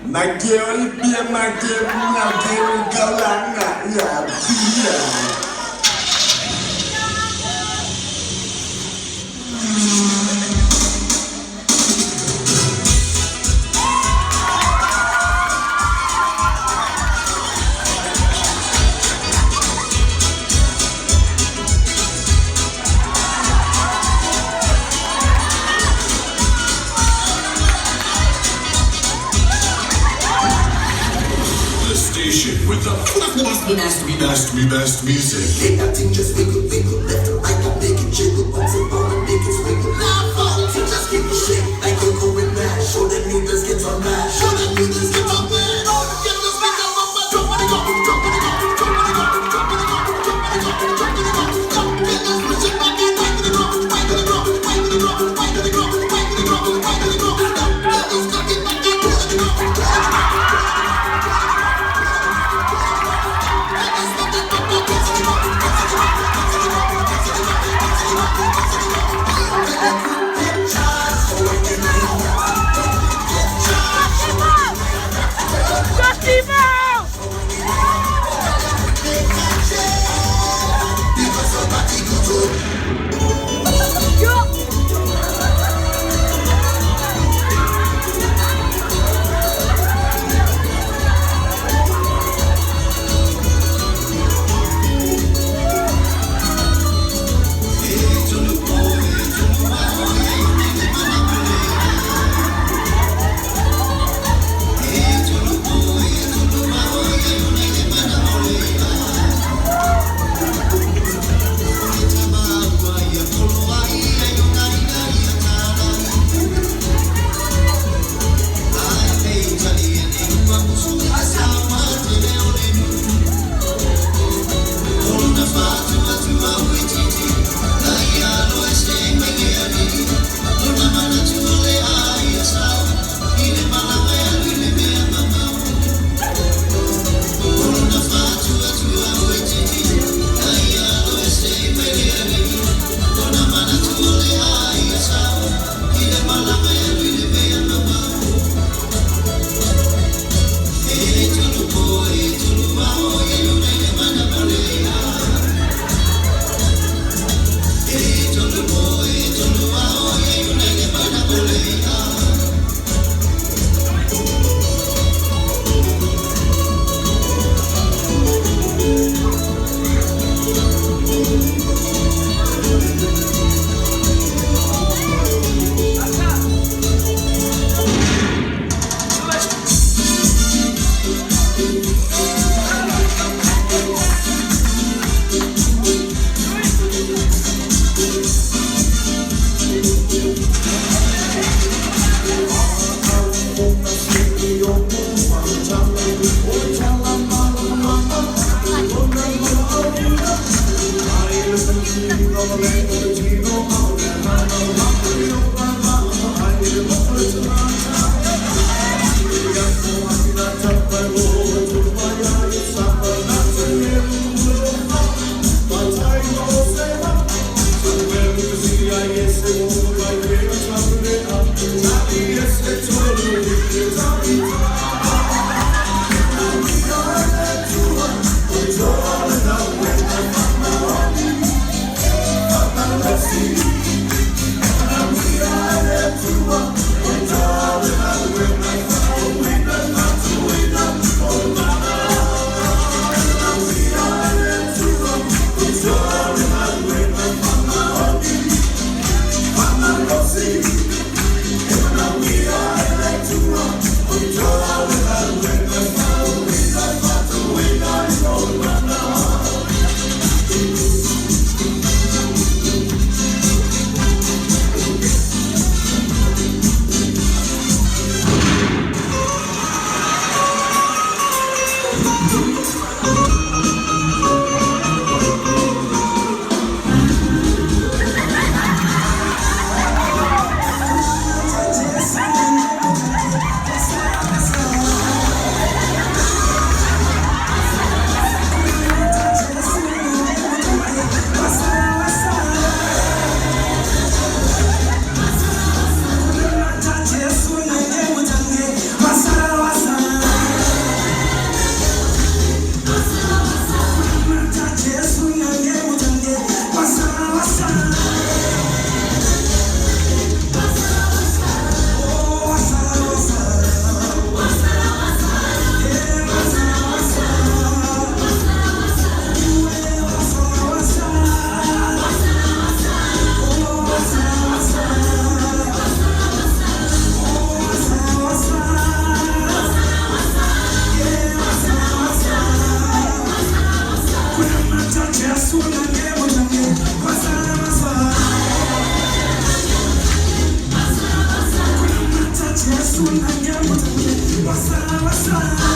Nagiori bia nagiori galanga ya bia. With the best music. They got to just wiggle, wiggle, left and right, and make it jiggle. Bounce it, ball and make it swiggle. Now fall, to just keep the shit like you're going mad. Show them niggas get on mad. Show them niggas get on mad. Get the speaker up, jump it up, jump it up, jump it up, jump it up, jump it up, jump it up, jump it up. Get this music back in, back to the drum, back to the drum, back to the drum, back to the drum, back to the drum, back to the drum. Get this back in, back in, back to the drum. Get this back in, back in, back to the drum. Masala, masala.